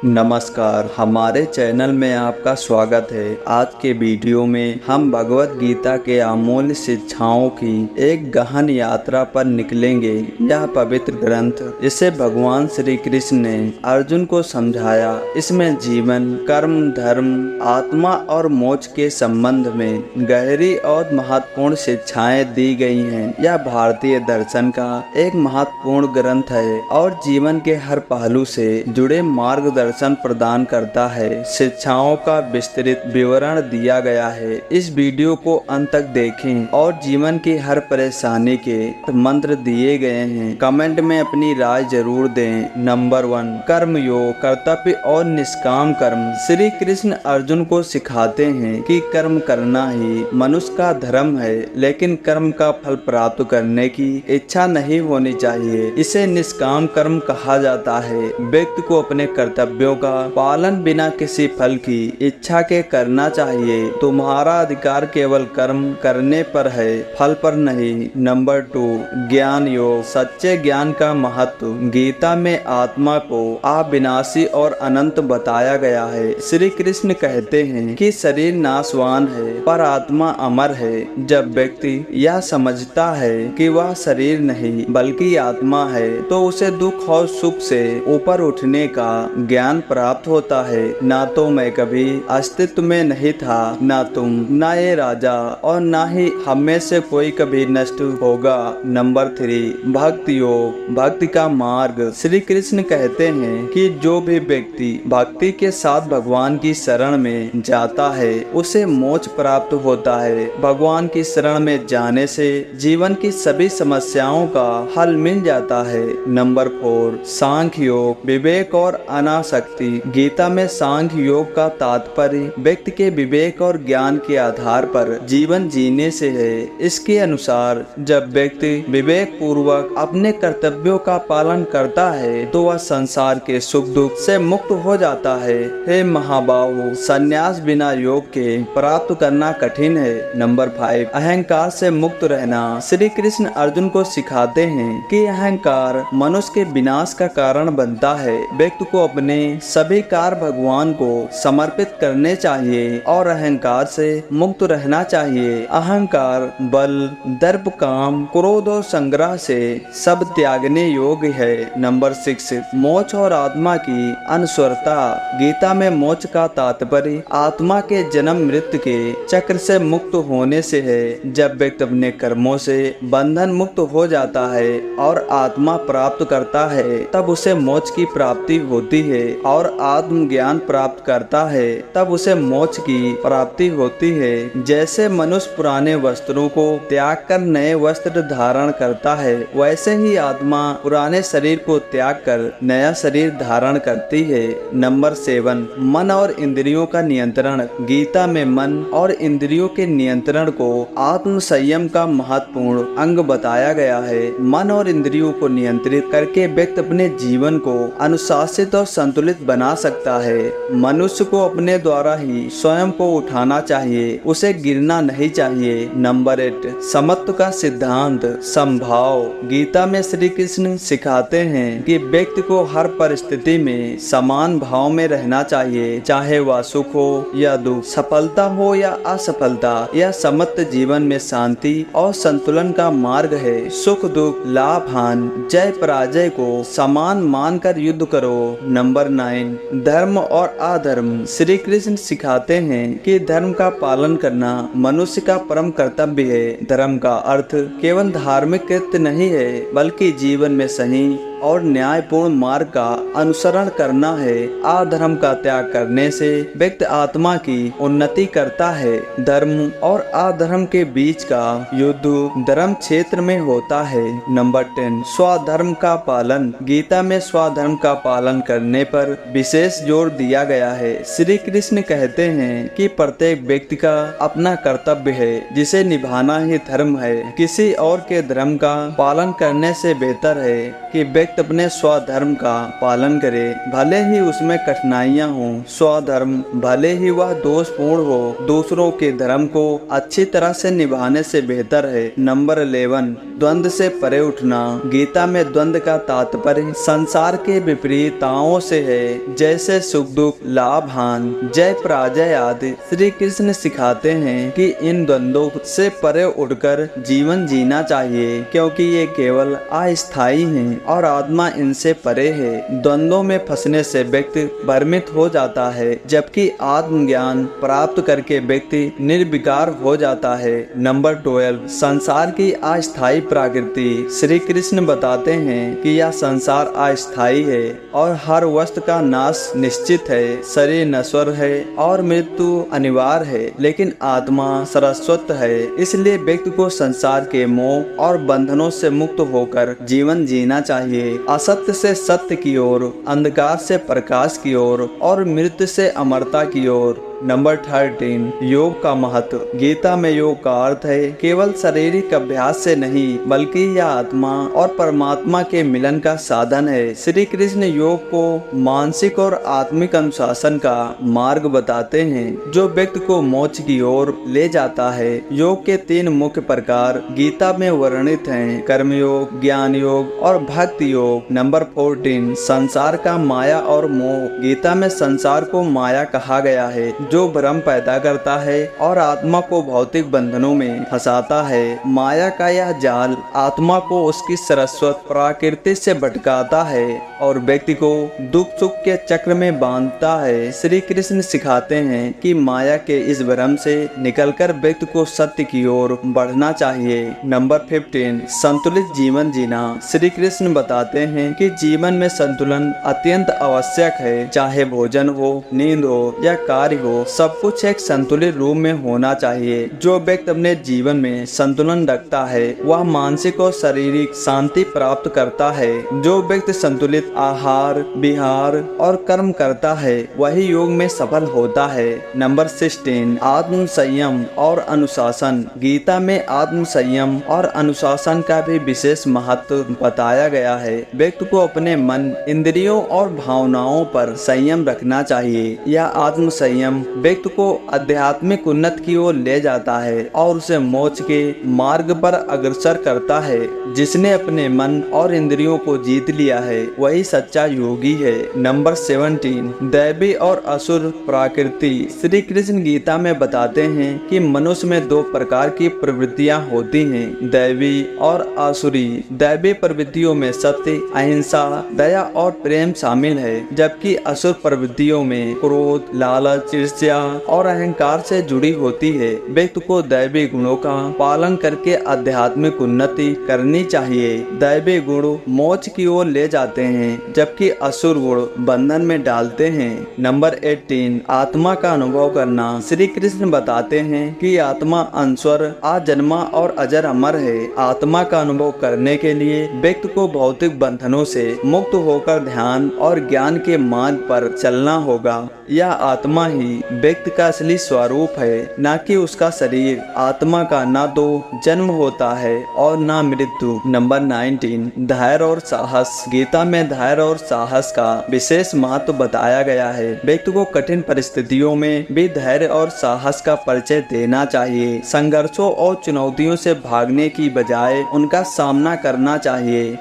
नमस्कार, हमारे चैनल में आपका स्वागत है। आज के वीडियो में हम भगवत गीता के अमूल्य शिक्षाओं की एक गहन यात्रा पर निकलेंगे। यह पवित्र ग्रंथ इसे भगवान श्री कृष्ण ने अर्जुन को समझाया। इसमें जीवन, कर्म, धर्म, आत्मा और मोक्ष के संबंध में गहरी और महत्वपूर्ण शिक्षाएं दी गई हैं। यह भारतीय दर्शन का एक महत्वपूर्ण ग्रंथ है और जीवन के हर पहलू से जुड़े मार्गदर्शन प्रदान करता है। शिक्षाओं का विस्तृत विवरण दिया गया है। इस वीडियो को अंत तक देखें और जीवन की हर परेशानी के मंत्र दिए गए हैं। कमेंट में अपनी राय जरूर दें। नंबर 1, कर्म योग, कर्तव्य और निष्काम कर्म। श्री कृष्ण अर्जुन को सिखाते हैं कि कर्म करना ही मनुष्य का धर्म है, लेकिन कर्म का फल प्राप्त करने की इच्छा नहीं होनी चाहिए। इसे निष्काम कर्म कहा जाता है। व्यक्ति को अपने कर्तव्यों का पालन बिना किसी फल की इच्छा के करना चाहिए। तुम्हारा अधिकार केवल कर्म करने पर है, फल पर नहीं। नंबर 2, ज्ञान योग, सच्चे ज्ञान का महत्व। गीता में आत्मा को अविनाशी और अनंत बताया गया है। श्री कृष्ण कहते हैं कि शरीर नाशवान है पर आत्मा अमर है। जब व्यक्ति यह समझता है कि वह शरीर नहीं बल्कि आत्मा है, तो उसे दुख और सुख से ऊपर उठने का ज्ञान प्राप्त होता है। ना तो मैं कभी अस्तित्व में नहीं था, ना तुम, ना ये राजा और ना ही हम में से कोई कभी नष्ट होगा। नंबर 3, भक्ति योग, भक्ति का मार्ग। श्री कृष्ण कहते हैं कि जो भी व्यक्ति भक्ति के साथ भगवान की शरण में जाता है, उसे मोक्ष प्राप्त होता है। भगवान की शरण में जाने से जीवन की सभी समस्याओं का हल मिल जाता है। नंबर 4, सांख्य योग, विवेक और अनासक्ति। गीता में सांख्य योग का तात्पर्य व्यक्ति के विवेक और ज्ञान के आधार पर जीवन जीने से है। इसके अनुसार जब व्यक्ति विवेक पूर्वक अपने कर्तव्यों का पालन करता है, तो वह संसार के सुख दुख से मुक्त हो जाता है। हे महाबाहु, संन्यास बिना योग के प्राप्त करना कठिन है। नंबर 5, अहंकार से मुक्त रहना। श्री कृष्ण अर्जुन को सिखाते हैं कि अहंकार मनुष्य के विनाश का कारण बनता है। व्यक्ति को अपने सभी कार्य भगवान को समर्पित करने चाहिए और अहंकार से मुक्त रहना चाहिए। अहंकार बल, दर्प, काम, क्रोध और संग्रह से सब त्यागने योग्य है। नंबर 6, मोक्ष और आत्मा की अनश्वरता। गीता में मोक्ष का तात्पर्य आत्मा के जन्म मृत्यु के चक्र से मुक्त होने से है। जब व्यक्ति अपने कर्मों से बंधन मुक्त हो जाता है और आत्मा प्राप्त करता है, तब उसे मोक्ष की प्राप्ति होती है और आत्मज्ञान प्राप्त करता है, तब उसे मोक्ष की प्राप्ति होती है। जैसे मनुष्य पुराने वस्त्रों को त्याग कर नए वस्त्र धारण करता है, वैसे ही आत्मा पुराने शरीर को त्याग कर नया शरीर धारण करती है। नंबर 7, मन और इंद्रियों का नियंत्रण। गीता में मन और इंद्रियों के नियंत्रण को आत्म संयम का महत्वपूर्ण अंग बताया गया है। मन और इंद्रियों को नियंत्रित करके व्यक्ति अपने जीवन को अनुशासित और संतुलित बना सकता है। मनुष्य को अपने द्वारा ही स्वयं को उठाना चाहिए, उसे गिरना नहीं चाहिए। नंबर 8, समत्व का सिद्धांत, समभाव। गीता में श्री कृष्ण सिखाते हैं कि व्यक्ति को हर परिस्थिति में समान भाव में रहना चाहिए, चाहे वह सुख हो या दुख, सफलता हो या असफलता। यह समत्व जीवन में शांति और संतुलन का मार्ग है। सुख दुख, लाभ हानि, जय पराजय को समान मानकर युद्ध करो। नंबर 9, धर्म और अधर्म। श्री कृष्ण सिखाते हैं कि धर्म का पालन करना मनुष्य का परम कर्तव्य है। धर्म का अर्थ केवल धार्मिक कृत्य नहीं है, बल्कि जीवन में सही और न्यायपूर्ण मार्ग का अनुसरण करना है। अधर्म का त्याग करने से व्यक्ति आत्मा की उन्नति करता है। धर्म और अधर्म के बीच का युद्ध धर्म क्षेत्र में होता है। नंबर 10, स्वधर्म का पालन। गीता में स्वधर्म का पालन करने पर विशेष जोर दिया गया है। श्री कृष्ण कहते हैं कि प्रत्येक व्यक्ति का अपना कर्तव्य है, जिसे निभाना ही धर्म है। किसी और के धर्म का पालन करने से बेहतर है कि व्यक्ति व्यक्ति अपने स्वधर्म का पालन करे, भले ही उसमें कठिनाइयां हों। स्वधर्म भले ही वह दोषपूर्ण हो, दूसरों के धर्म को अच्छी तरह से निभाने से बेहतर है। नंबर 11, द्वंद्व से परे उठना। गीता में द्वंद्व का तात्पर्य संसार के विपरीतताओं से है, जैसे सुख दुख, लाभ हानि, जय पराजय आदि। श्री कृष्ण सिखाते हैं कि इन द्वंद्वों से परे उठकर जीवन जीना चाहिए, क्योंकि ये केवल अस्थायी हैं और आत्मा इनसे परे है। द्वंद्वों में फंसने से व्यक्ति भ्रमित हो जाता है, जबकि आत्मज्ञान प्राप्त करके व्यक्ति निर्विकार हो जाता है। नंबर 12, संसार की अस्थायी प्रकृति। श्री कृष्ण बताते हैं कि यह संसार अस्थायी है और हर वस्तु का नाश निश्चित है। शरीर नश्वर है और मृत्यु अनिवार्य है, लेकिन आत्मा शाश्वत है। इसलिए व्यक्ति को संसार के मोह और बंधनों से मुक्त होकर जीवन जीना चाहिए। असत्य से सत्य की ओर, अंधकार से प्रकाश की ओर और मृत्यु से अमरता की ओर। नंबर 13, योग का महत्व। गीता में योग का अर्थ है केवल शारीरिक अभ्यास से नहीं, बल्कि यह आत्मा और परमात्मा के मिलन का साधन है। श्री कृष्ण योग को मानसिक और आत्मिक अनुशासन का मार्ग बताते हैं, जो व्यक्ति को मोक्ष की ओर ले जाता है। योग के 3 मुख्य प्रकार गीता में वर्णित हैं: कर्मयोग, ज्ञान योग और भक्ति योग। नंबर 14, संसार का माया और मोह। गीता में संसार को माया कहा गया है, जो भ्रम पैदा करता है और आत्मा को भौतिक बंधनों में फंसाता है। माया का यह जाल आत्मा को उसकी शाश्वत प्रकृति से भटकाता है और व्यक्ति को दुख सुख के चक्र में बांधता है। श्री कृष्ण सिखाते हैं कि माया के इस भ्रम से निकलकर व्यक्ति को सत्य की ओर बढ़ना चाहिए। नंबर 15, संतुलित जीवन जीना। श्री कृष्ण बताते हैं कि जीवन में संतुलन अत्यंत आवश्यक है। चाहे भोजन हो, नींद हो या कार्य हो, सब कुछ एक संतुलित रूप में होना चाहिए। जो व्यक्ति अपने जीवन में संतुलन रखता है, वह मानसिक और शारीरिक शांति प्राप्त करता है। जो व्यक्ति संतुलित आहार, विहार और कर्म करता है, वही योग में सफल होता है। नंबर 16, आत्म संयम और अनुशासन। गीता में आत्म संयम और अनुशासन का भी विशेष महत्व बताया गया है। व्यक्ति को अपने मन, इंद्रियों और भावनाओं पर संयम रखना चाहिए। यह आत्म संयम व्यक्ति को आध्यात्मिक उन्नति की ओर ले जाता है और उसे मोक्ष के मार्ग पर अग्रसर करता है। जिसने अपने मन और इंद्रियों को जीत लिया है, वही सच्चा योगी है। नंबर 17, दैवी और असुर प्रकृति। श्री कृष्ण गीता में बताते हैं कि मनुष्य में 2 प्रकार की प्रवृत्तियां होती हैं, दैवी और आसुरी। दैवी प्रवृत्तियों में सत्य, अहिंसा, दया और प्रेम शामिल है, जबकि असुर प्रवृत्तियों में क्रोध, लालच, ईर्ष्या और अहंकार से जुड़ी होती है। व्यक्ति को दैवी गुणों का पालन करके आध्यात्मिक उन्नति करनी चाहिए। दैवी गुण मोक्ष की ओर ले जाते हैं, जबकि असुर गुण बंधन में डालते हैं। नंबर 18, आत्मा का अनुभव करना। श्री कृष्ण बताते हैं कि आत्मा अनश्वर, आजन्मा और अजर अमर है। आत्मा का अनुभव करने के लिए व्यक्ति को भौतिक बंधनों से मुक्त होकर ध्यान और ज्ञान के मार्ग पर चलना होगा। यह आत्मा ही व्यक्ति का असली स्वरूप है, न कि उसका शरीर। आत्मा का न तो जन्म होता है और न मृत्यु। नंबर 19, धैर्य और साहस। गीता में धैर्य और साहस का विशेष महत्व बताया गया है। व्यक्ति को कठिन परिस्थितियों में भी धैर्य और साहस का परिचय देना चाहिए। संघर्षों और चुनौतियों से भागने की बजाय उनका सामना करना चाहिए।